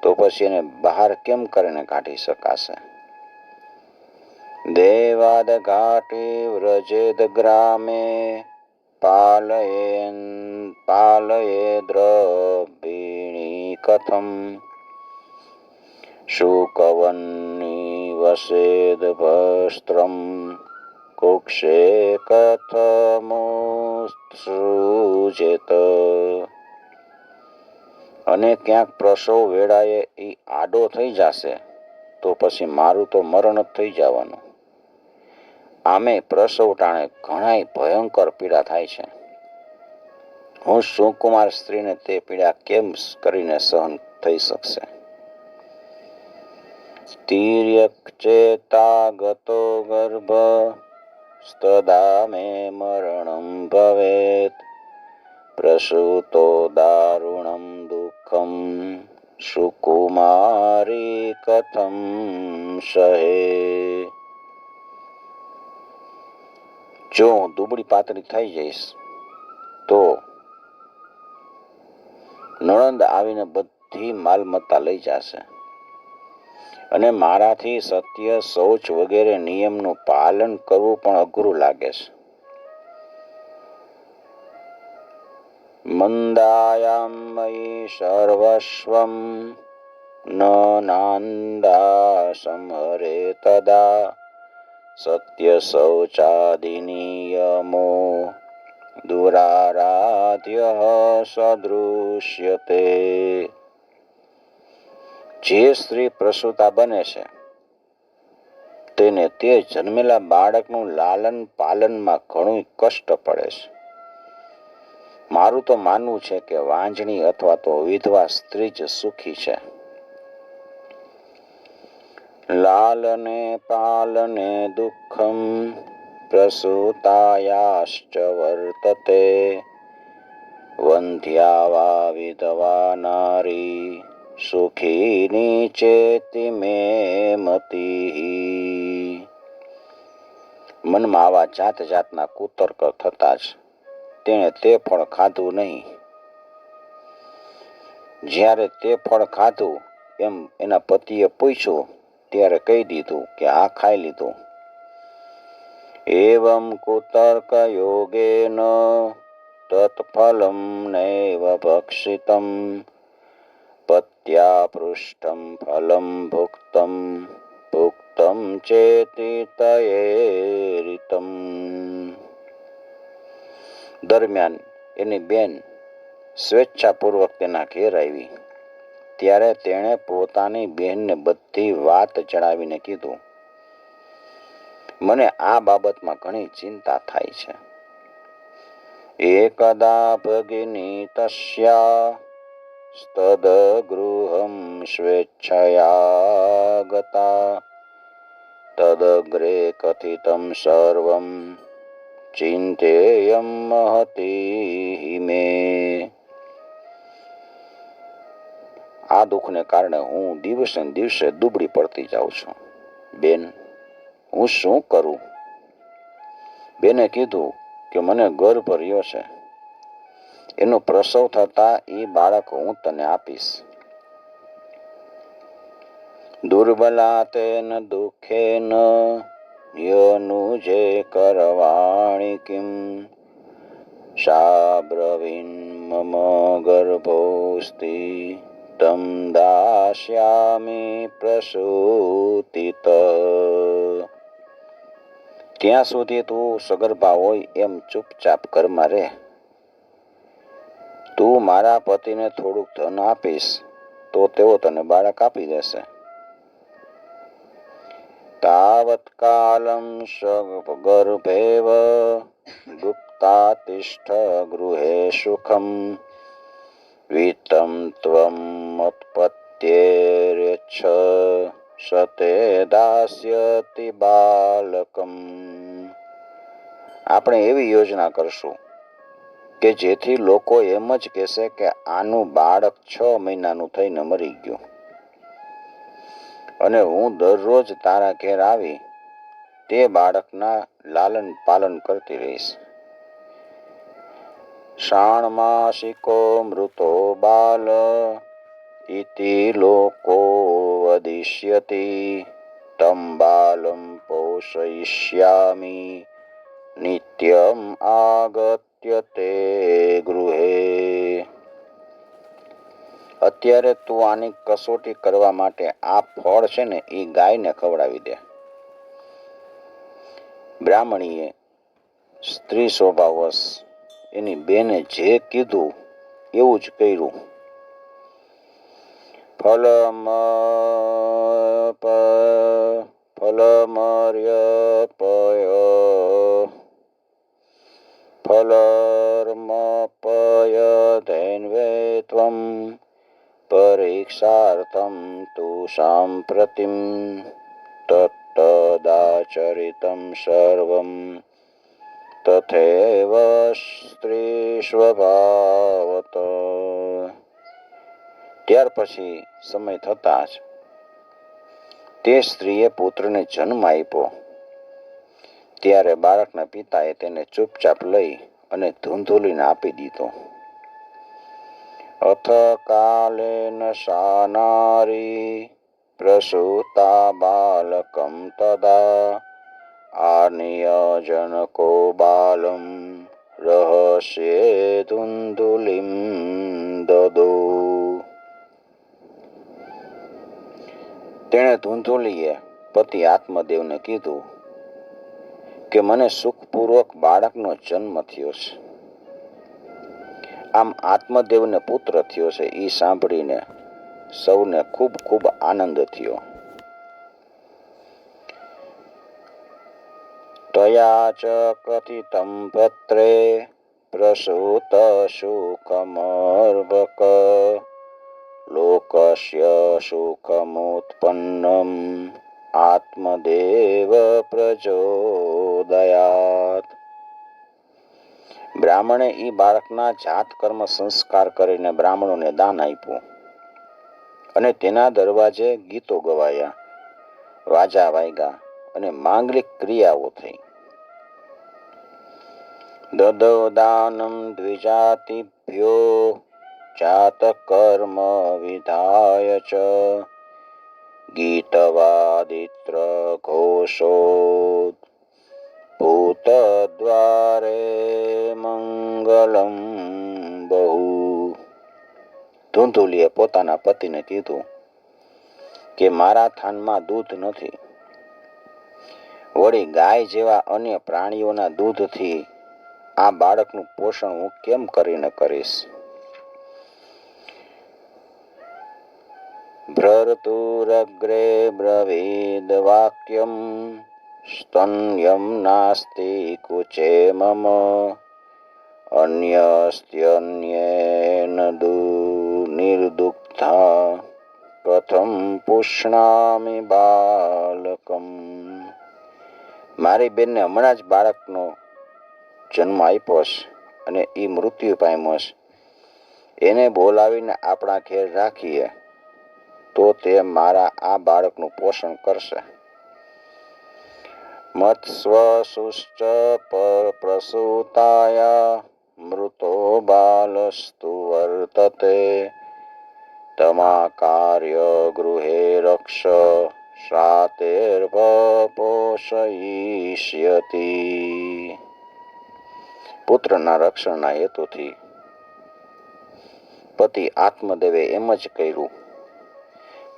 તો પછી એને બહાર કેમ કરીને કાઢી શકાશે? દેવાદ ઘાટી વ્રજેદ ગ્રામે પાલયેદ્રભિણી કથમ શુકવન્ની વસેદ ભસ્ત્રમ કુક્ષે કથમોત્સૃજેત. અને ક્યાંક પ્રસવ વેળાએ એ આડો થઈ જશે તો પછી મારું તો મરણ જ થઈ જવાનું. આમે પ્રસવ ટાણે ઘણાય ભયંકર પીડા થાય છે. હું સુકુમાર સ્ત્રીને તે પીડા કેમ કરીને સહન થઈ શકશે? તિર્યક ચેતા ગતો ગર્ભ સ્તદા મે મરણમ ભવેત પ્રસૂતો દારુણમ દુઃખમ સુકુમારી કથમ સહે. જો હું દુબળી પાતળી થઈ જઈશ તો નણંદ આવીને બધી માલમત્તા લઈ જશે અને મારાથી સત્ય, શૌચ વગેરે નિયમનું પાલન કરવું પણ અઘરું લાગે છે. મંદાયામ મયી સર્વસ્વમ ન નાંદા સંહરે તદા સત્ય શૌચાદિનિયમો દુરારાધ્ય સદૃશ્યતે. જે સ્ત્રી પ્રસૂતા બને છે તેને તે જન્મેલા બાળકનું લાલન પાલનમાં ઘણું કષ્ટ પડે છે. મારું તો માનવું છે કે વાંજણી અથવા તો વિધવા સ્ત્રી જ સુખી છે. લાલને પાલને દુઃખમ પ્રસૂતાયાશ્ચ વર્તતે વંધ્યા વા વિધવા નારી સુખીની ચેતિ મે મતી. મનમાં આવા જાત જાતના કુતર્ક થતા જ તેણે તે ફળ ખાધું નહીં. જ્યારે તે ફળ ખાધું એમ એના પતિએ પૂછ્યું ત્યારે કહી દીધું કે આ ખાઈ લીધું. એવમ કુતર્ક યોગેન તત્ફલમ નૈવ ભક્ષિતમ પત્યા પૃષ્ઠમ ફલમ ભુક્તમ ભુક્તમ ચેતિ તયેરિતમ. દરમિયાન એની બેન સ્વેચ્છાપૂર્વક તેના ઘેર આવી ત્યારે તેણે પોતાની બહેનને બધી વાત જણાવીને કીધું, મને આ બાબતમાં ઘણી ચિંતા થાય છે. એકદા ભગિની તસ્યા સ્તદ ગૃહમ સ્વેચ્છયા ગતા તદગ્રે કથિતમ સર્વમ ચિંતેયમ મહતી મે. આ દુઃખને કારણે હું દિવસે દિવસે દુબળી પડતી જાઉં છું. બેન, હું શું કરું? બેને કીધું કે મને ગર્ભ રહ્યો છે, એનો પ્રસવ થતા એ બાળક હું તને આપીશ. દુર્બલા તેન દુઃખેન યનુજે કરવાણી કિમ સા બ્રવીન મમ ગર્ભોસ્તિ તમ દાસ્યામિ પ્રસૂતિત. ત્યાં સુધી તું સગર્ભા હોય એમ ચૂપચાપ ઘરમાં રહે. તું મારા પતિને થોડુંક ધન આપીશ તો તેઓ તને બાળક આપી દેશે. તાવત કાલમ સગર્ભેવ ગુપ્તા તિષ્ઠ ગૃહે સુખમ વિત્તમ ત્વમ મત્પત્યેર્યચ્છ સતે દાસ્યતિ બાલકમ. આપણે એવી યોજના કરશું કે જેથી લોકો એમ જ કહેશે કે આનું બાળક 6 મહિનાનું થઈને મરી ગયું, અને હું દરરોજ તારા ઘેર આવી તે બાળકના લાલન પાલન કરતી રહીશ. ષાણમાસિકો મૃતો બાલ ઇતિ લોકો વદિષ્યતિ તમ બાલમ પોષયિષ્યામિ નિત્યમ આગત્ય તે ગૃહે. અત્યારે તું આની કસોટી કરવા માટે આ ફળ છે ને એ ગાયને ખવડાવી દે. બ્રાહ્મણીએ સ્ત્રી સ્વભાવવશ એની બેને જે કીધું એવું જ કર્યું. ફલર્મપય ધૈન્વે ત્વમ પરીક્ષાર્થમ તુ સાંપ્રતિમ તદાચરિતમ સર્વમ તથૈવ સ્ત્રી સ્વભાવત. ત્યાર પછી સમય થતાં જ તે સ્ત્રીએ પુત્રને જન્મ આપ્યો. ત્યારે બાળકના પિતાએ તેને ચૂપચાપ લઈ અને ધૂંધુલીને આપી દીધો. અથ કાલેન સા નારી પ્રસૂતા બાલકમ તદા આનીય જનકો બાલમ રહસ્યે ધુંધુલિમ દદો. તેણે ધૂંધુલીએ પતિ આત્મદેવને કીધું કે મને સુખપૂર્વક બાળકનો જન્મ થયો છે. આમ આત્મદેવને પુત્ર થયો છે એ સાંભળીને સૌને ખૂબ ખૂબ આનંદ થયો. તયા ચ કથિતમ પત્રે પ્રસૂત સુખમર્ભક લોકસ્ય સુખમુત્પન્નમ આત્મદેવ પ્રચોદયાત. બ્રાહ્મણે એ બાળકના જાત કર્મ સંસ્કાર કરીને બ્રાહ્મણોને દાન આપ્યું, અને તેના દરવાજે ગીતો ગવાયા, વાજા વાગ્યા અને માંગલિક ક્રિયાઓ થઈ. દદો દાનમ દ્વિજાતિભ્યો જાત કર્મ વિધાય ચ ગીતવાદિત્ર ઘોષો ભૂતદ્વારે મંગલમ બહુ. ધૂંધુલીએ પોતાના પતિને કીધું કે મારા થાનમાં દૂધ નથી, વળી ગાય જેવા અન્ય પ્રાણીઓના દૂધથી આ બાળકનું પોષણ હું કેમ કરીને કરીશ. ભ્રતુરગ્રે બ્રવીદ વાક્યમ સ્તન્યમ નાસ્તિ કુચે મમ અન્યસ્ત્યન્યેન નિર્દુગ્ધા કથમ પુષ્ણામિ બાલકમ. મારી બેનને હમણાં જ બાળકનો જન્મ આપ્યો છે અને એ મૃત્યુ પામ્યો છે. એને બોલાવીને આપણા ઘેર રાખીએ તો તે મારા આ બાળકનું પોષણ કરશે. મત્સ્વસુશ્ચ પ્રસૂતાયા મૃતો બાલસ્તુ વર્તતે તમાકાર્ય ગૃહે રક્ષ પોષયિષ્યતિ. પુત્રના રક્ષણના હેતુથી પતિ આત્મદેવે એમ જ કર્યું.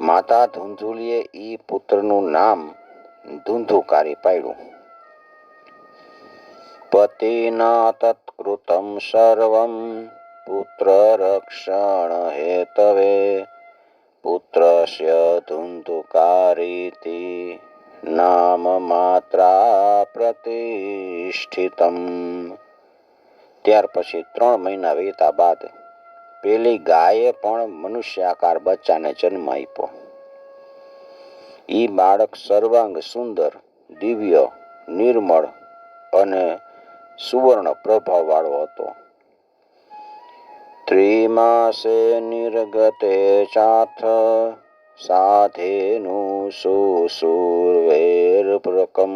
માતા ધુંધુલીએ ઈ પુત્રનું નામ ધુંધુકારી પાડ્યું. પતિના તત્કૃતમ સર્વમ પુત્ર રક્ષણ હેતવે પુત્રસ્ય ધુંધુકારીતિ નામ માત્રા પ્રતિષ્ઠિતમ. ત્યાર પછી 3 મહિના વીત્યા બાદ પેલી ગાયે પણ મનુષ્યાકાર બચ્ચાને જન્મ આપ્યો. ઈ બાળક સર્વાંગ સુંદર, દિવ્ય, નિર્મળ અને સુવર્ણ પ્રભાવ વાળો હતો. ત્રિમાસે નિર્ગતે ચાથ સાધેનું સુસુર્વેર્પ્રકમ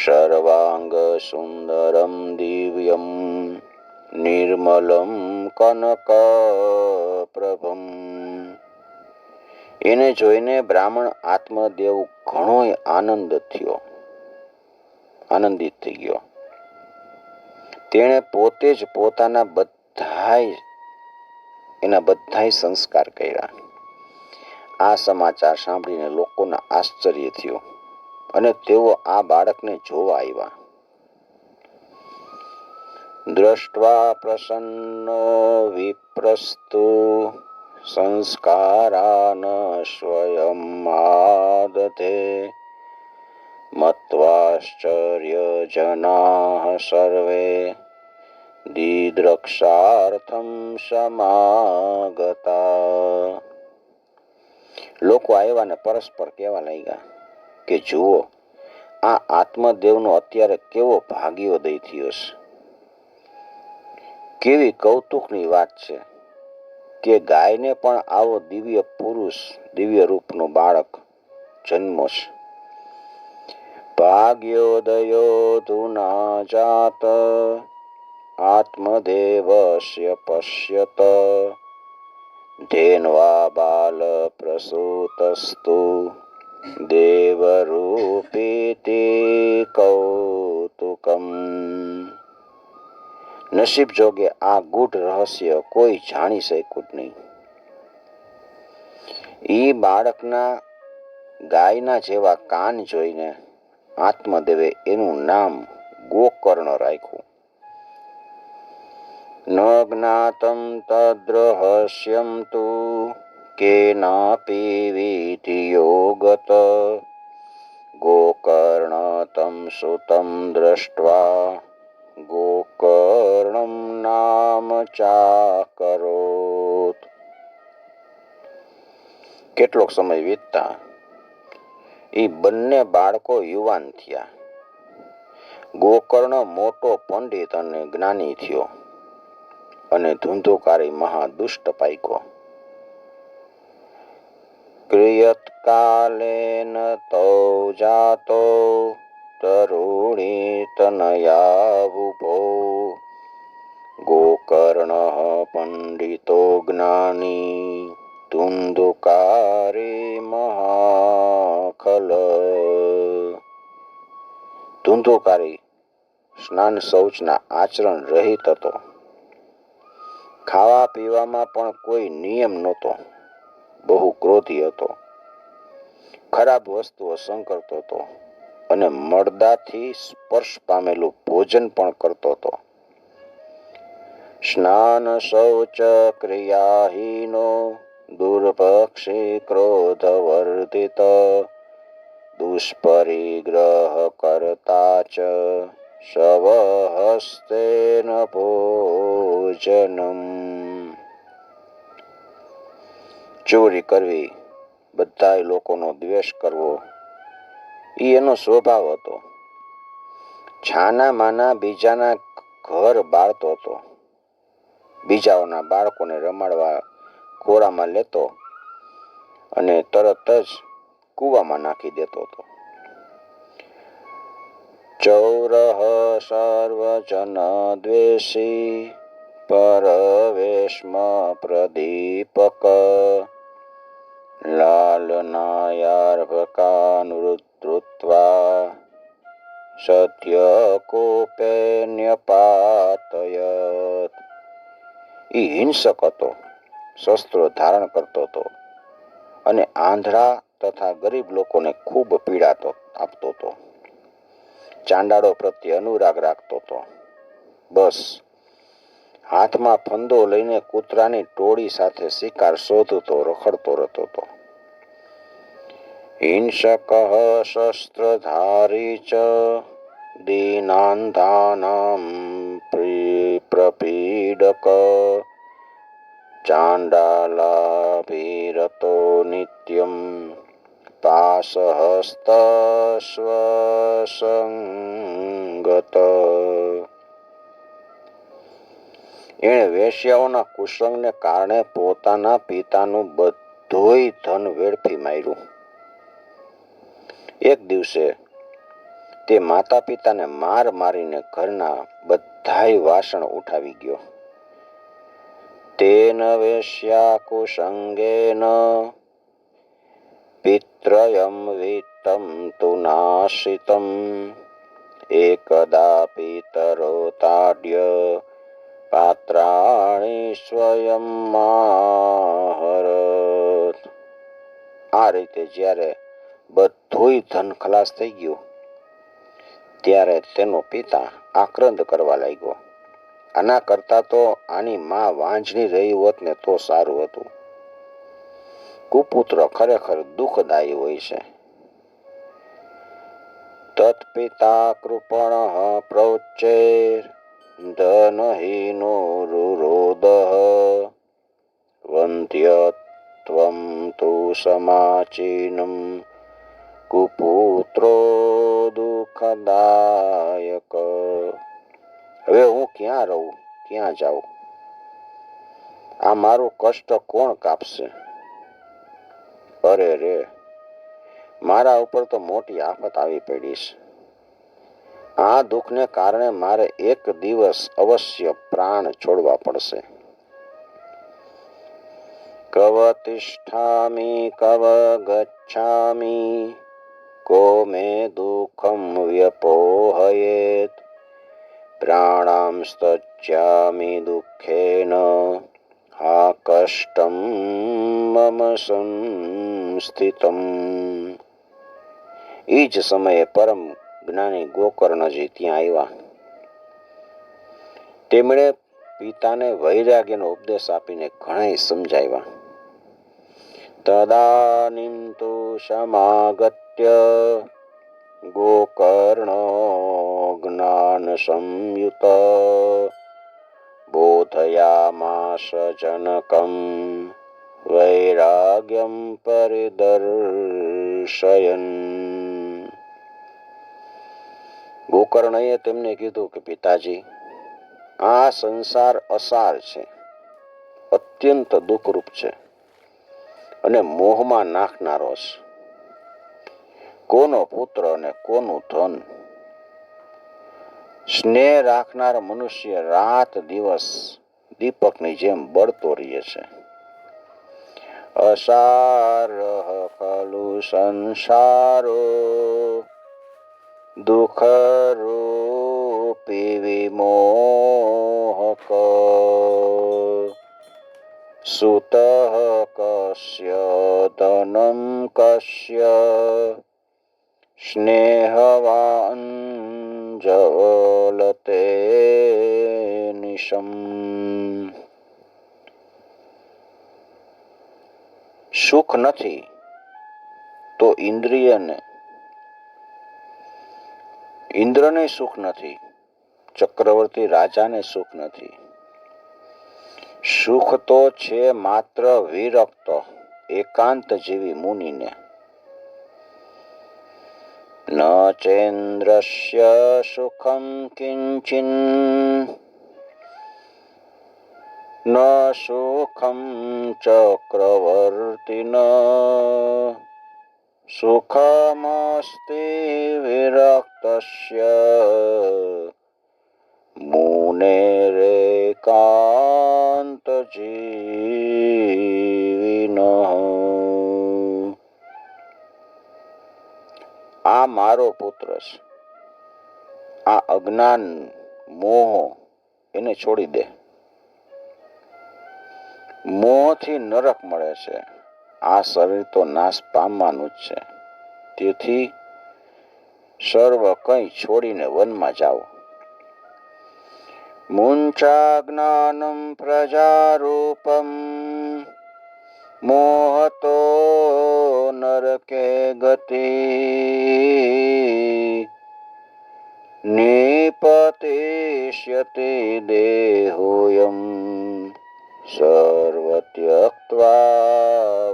સર્વાંગ સુંદરમ દિવ્યમ નિર્મલમ કનક પ્રભમ. એને જોઈને બ્રાહ્મણ આત્મદેવ ઘણો આનંદિત થઈ ગયો. તેણે પોતે જ પોતાના બધાય સંસ્કાર કર્યા. આ સમાચાર સાંભળીને લોકોને આશ્ચર્ય થયું અને તેઓ આ બાળકને જોવા આવ્યા. દ્રષ્ટવા પ્રસન્નો વિપ્રસ્તુ સંસ્કારાન સ્વયં આદધે મત્વાશ્ચર્યજનાઃ સર્વે દિદ્રક્ષાર્થમ સમાગતા. લોકો આવ્યા ને પરસ્પર કહેવા લાગ્યા કે જુઓ, આ આત્મદેવનો અત્યારે કેવો ભાગ્યોદય થયો છે. કેવી કૌતુકની વાત છે કે ગાયને પણ આવો દિવ્ય પુરુષ, દિવ્ય રૂપનું બાળક જન્મો છે. ભાગ્યોદયો ધુના જાત આત્મદેવસ્ય પશ્યત ધેન્વા બાલ પ્રસૂતસ્તુ દેવરૂપીતિ કૌતુકમ. નસીબ જોગે આ ગૂઢ રહસ્ય કોઈ જાણી શક્યું જ નહીં. ઈ બાળકના ગાયના જેવા કાન જોઈને આત્મદેવે એનું નામ ગોકર્ણ રાખ્યું. ન જ્ઞાતમ તદ્રહસ્યમ તુ કેનાપી વિધિયોગત ગોકર્ણ તમ સુતમ દ્રષ્ટવા ગોકર્ણમ નામ ચાકરોત. કેટલોક સમય વીતતા એ બંને બાળકો યુવાન થયા. ગોકર્ણ મોટો પંડિત અને જ્ઞાની થયો અને ધુંધુકારી મહાદુષ્ટ પાક્યો. ક્રિયત્કાલેન તૌ જાતો તરુણી તનયાવુભો ગોકર્ણ પંડિતો જ્ઞાની ધુંધુકારી મહાખલ. ધુંધુકારી સ્નાન શૌચના આચરણ રહિત હતો. ખાવા પીવામાં પણ કોઈ નિયમ નહોતો. બહુ ક્રોધી હતો. ખરાબ વસ્તુઓ સંકળતો હતો અને મળદાથી સ્પર્શ પામેલું ભોજન પણ કરતો હતો. સ્નાન શૌચ ક્રિયાહીનો દુર્ભક્ષી ક્રોધવર્ધિત દુષ્પરિગ્રહ કરતા ચ શવહસ્તેન ભોજનમ. ચોરી કરવી, બધા લોકોનો દ્વેષ કરવો એ એનો સ્વભાવ હતો. છાના માના બીજાના ઘર બાળતો હતો. બીજાઓના બાળકોને રમાડવા ખોળામાં લેતો અને તરત જ કૂવામાં નાખી દેતો હતો. ચૌરઃ સર્વજન દ્વેષી પરવેશ્મ પ્રદીપક લાલનાયાર્ભકાનુરુદ્ધૃત્વા સત્યકોપેન્યપાતયત. એ હિંસક હતો, શસ્ત્રો ધારણ કરતો હતો અને આંધળા તથા ગરીબ લોકોને ખૂબ પીડા આપતો હતો. ચાંડાળો પ્રત્યે અનુરાગ રાખતો હતો. બસ હાથમાં ફંદો લઈને કૂતરાની ટોળી સાથે શિકાર શોધતો રખડતો રહેતો હતો. હિંસક શસ્ત્રધારી ચ દીનાંધાનાં પ્રપીડક ચાંડાલાભિરતો નિત્યમ પાશહસ્ત સ્વસંગત. એણે વેશ્યાઓના કુસંગને કારણે પોતાના પિતાનું બધુંય ધન વેડફી માર્યું. એક દિવસે તે માતા પિતાને મારીને ઘરના બધાય વાસણ ઉઠાવી ગયો. તેન વેશ્યા કુસંગેન પિત્રયમ વિત્તમ તુ નાશિતમ એકદા પિતરો તાડ્ય પાત્રાણી સ્વયં માહરત. આ રીતે જ્યારે બધુંય ધન ખલાસ થઈ ગયું ત્યારે તેનો પિતા આક્રંદ કરવા લાગ્યો. આના કરતા તો આની માં વાંઝણી રહી હોત ને તો સારું હતું. કુપુત્ર ખરેખર દુઃખદાયી હોય છે. તત્પિતા કૃપણ પ્રોચ્ચેર ધનહીનો રુરોદઃ વંધ્યત્વં તુ સમાચીનમ કુપુત્રો દુઃખદાયક. હવે હું ક્યાં રહું, ક્યાં જાઉં? આ મારું કષ્ટ કોણ કાપશે? અરે રે, મારા ઉપર તો મોટી આફત આવી પડી છે. આ દુઃખને કારણે મારે એક દિવસ અવશ્ય પ્રાણ છોડવા પડશે. કવ તિષ્ઠામિ કવ ગચ્છામિ કો મે દુઃખમ વ્યપોહયેત પ્રાણાંસ્ત્યજામિ દુઃખેન હા કષ્ટમ મમ સંસ્થિતમ. એ જ સમયે પરમ જ્ઞાની ગોકર્ણજી ત્યાં આવ્યા. તેમણે પિતાને વૈરાગ્યનો ઉપદેશ આપીને ઘણાય સમજાવ્યા. તદાનીમ તુ સમાગત્ય ગોકર્ણો જ્ઞાન સંયુત બોધયામાસ જનકમ વૈરાગ્યમ પરિદર્શયન. ગોકર્ણએ તેમને કીધું કે પિતાજી, આ સંસાર અસાર છે, અત્યંત દુઃખરૂપ છે અને મોહમાં નાખનારો છે. કોનો પુત્ર અને કોનું ધન? સ્નેહ રાખનાર મનુષ્ય રાત દિવસ દીપકની જેમ બળતો રહે છે. અસાર ખલુ સંસારો દુઃખરૂપી વિમોહક સુત કસ્ય ધનમ કસ્ય સ્નેહવાન જવલતે નિશમ. સુખ નથી તો ઇન્દ્રને સુખ નથી, ચક્રવર્તી રાજાને સુખ નથી. સુખ તો છે માત્ર વિરક્ત એકાંત જેવી મુનિને. ન ચેન્દ્રસ્ય સુખમ કિંચિન ન સુખમ ચક્રવર્તિન સુખમસ્તિ વિરક્તસ્ય મુનેરેકાંતે જીવિનઃ. આ મારો પુત્ર છે. આ અજ્ઞાન મોહ એને છોડી દે. મોહથી નરક મળે છે. આ શરીર તો નાશ પામવાનું જ છે. તેથી સર્વ કંઈ છોડીને વનમાં જાઓ. મુંચા જ્ઞાનમ પ્રજારૂપમ મોહતો નરકે ગતિ નિપતિષ્યતિ દેહોયમ સર્વત્યક્ત્વા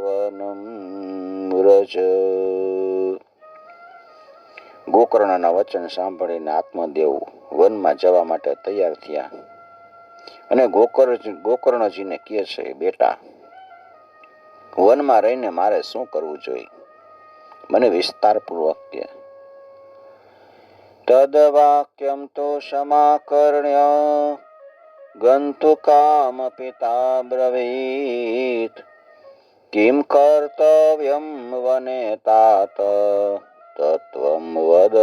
વનમ વ્રજ. ગોકર્ણના વચન સાંભળીને આત્મદેવ વનમાં જવા માટે તૈયાર થયા અને ગોકર્ણજીને કહે છે, બેટા, વનમાં રહીને મારે શું કરવું જોઈએ? મને વિસ્તારપૂર્વક કહે. તદ્વાક્યમ તો સમાકર્ણ્ય ગંતુકામપિતા બ્રવીત કિમ કર્તવ્યમ વને તાત તત્વમ વદ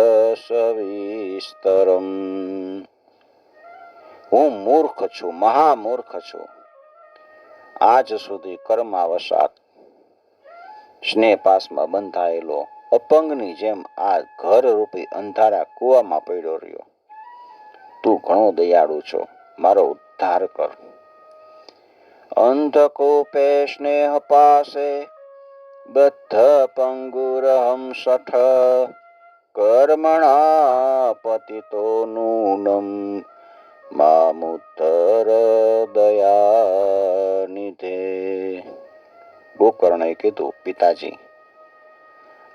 સવિસ્તરમ. હું મૂર્ખ છું, મહામૂર્ખ છું. આજ સુધી કર્માવસાત સ્નેહપાસમાં બંધાયેલો અપંગની જેમ આ ઘરરૂપી અંધારા કૂવામાં પડ્યો રહ્યો. તું ઘણો દયાળુ છો, મારો ઉદ્ધાર કર. અંધકૂપે સ્નેહ પાસે બદ્ધ પંગુરહમ શઠ કર્મણા પતિતો નૂનમ મામુત્તર દયાનિધે. ગોકર્ણએ કીધું, પિતાજી,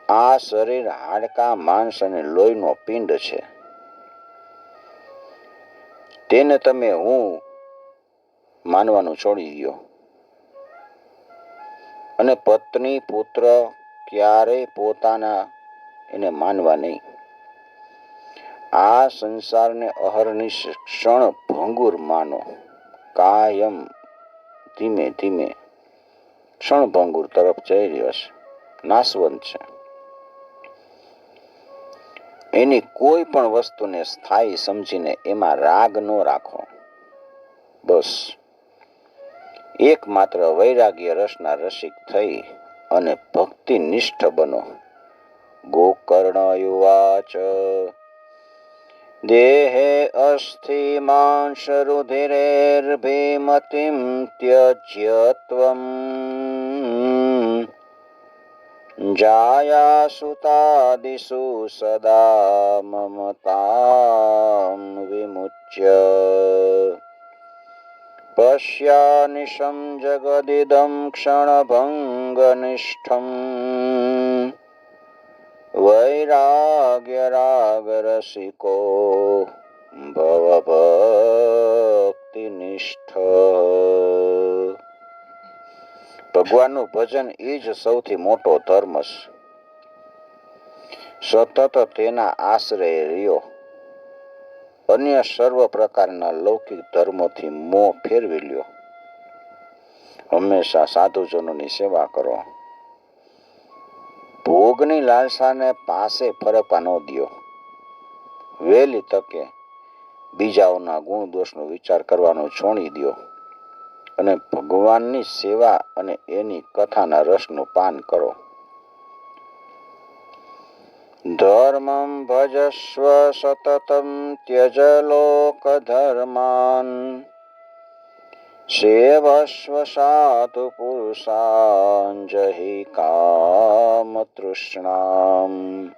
આ શરીર હાડકાં, માંસ અને લોહીનો પિંડ છે. તેને તમે હું માનવાનું છોડી દો અને પત્ની પુત્ર ક્યારેય પોતાના એને માનવા નહીં. આ સંસારને અહર્નિશ ક્ષણ ભંગુર માનો. કાયમ ધીમે ધીમે ક્ષણભંગુર તરફ જઈ રહ્યો છે, નાશવંત છે. એની કોઈ પણ વસ્તુને સ્થાયી સમજીને એમાં રાગ ન રાખો. બસ એકમાત્ર વૈરાગ્ય રસના રસિક થઈ અને ભક્તિ નિષ્ઠ બનો. ગોકર્ણયુવાચ દેહે અસ્થિ માંસ રુધિરેર્ભીમતિમ ત્યજ્યત્વમ જાયાસુતાદિષુ સદા મમતામ વિમુચ્ય પશ્યાનિશં જગદિદં ક્ષણભંગનિષ્ઠં વૈરાગ્ય રાગરસિકો ભવભક્તિનિષ્ઠ. ભગવાનનું ભજન એ જ સૌથી મોટો ધર્મ છે. સતત તેના આશ્રય રહ્યો. અન્ય સર્વ પ્રકારના લૌકિક ધર્મોથી મોહ ફેરવી લ્યો. હંમેશા સાધુજનોની સેવા કરો. ભોગની લાલસાને પાસે ફરકવા ન દો. વહેલી તકે બીજાઓના ગુણ દોષનો વિચાર કરવાનો છોડી દો અને ભગવાનની સેવા અને એની કથાના રસનું પાન કરો. ધર્મં ભજસ્વ સતતમ ત્યજ લોક ધર્માન સેવસ્વ સાધુ પુરુષાન જહિ કામ તૃષ્ણામ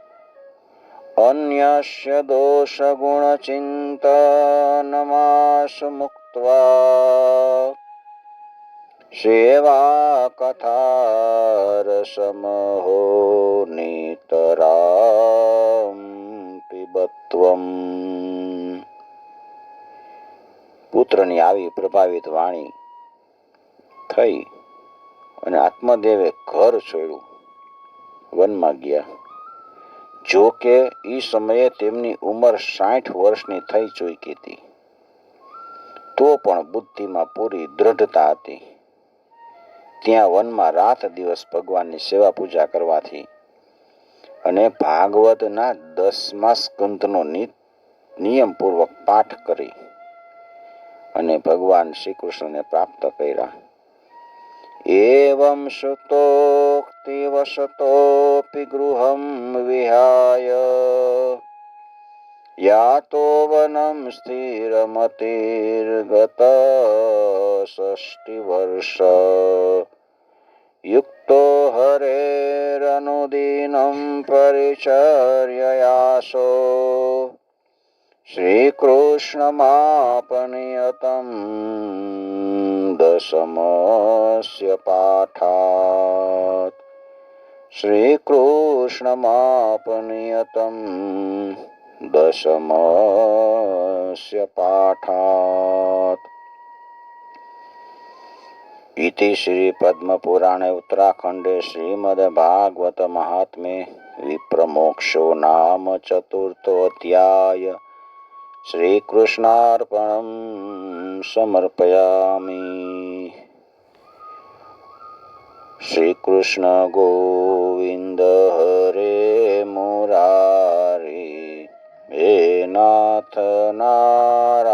અન્યસ્ય દોષ ગુણ ચિંતનમાશ મુક્ત્વા સેવા કથારસમહો નિતરામ પિબત્વમ. પુત્રની આવી પ્રભાવિત વાણી થઈ અને આત્મદેવે ઘર છોડ્યું, વનમાં ગયા. જો કે એ સમયે તેમની ઉંમર 60 વર્ષની થઈ ચૂકી હતી. તો પણ બુદ્ધિમાં પૂરી દ્રઢતા હતી. ત્યાં વનમાં રાત દિવસ ભગવાનની સેવા પૂજા કરવાથી અને ભાગવતના 10મા સ્કંધનો નિયમપૂર્વક પાઠ કરી અને ભગવાન શ્રી કૃષ્ણને પ્રાપ્ત કર્યા. એવં શ્રુતોક્તિ વસતોપિ ગૃહં વિહાય યાતો વનમ સ્થિરમતિર્ગત 60 વર્ષ યુક્તો હરેરનુદીનં પરિચર્યયાસો શ્રીકૃષ્ણમાપનિયતં દશમસ્ય પાઠાત. શ્રીકૃષ્ણમાપનિયતં દશમસ્ય પાઠાત. ઇતિ શ્રી પદ્મપુરાણે ઉત્તરાખંડે શ્રીમદ્ભાગવત મહાત્મ્ये વિપ્રમોક્ષો નામ ચતુર્થો અધ્યાય. શ્રીકૃષ્ણાર્પણમ સમર્પયામિ. શ્રીકૃષ્ણ ગોવિંદ હરે મુરારી હે નાથ નારાયણ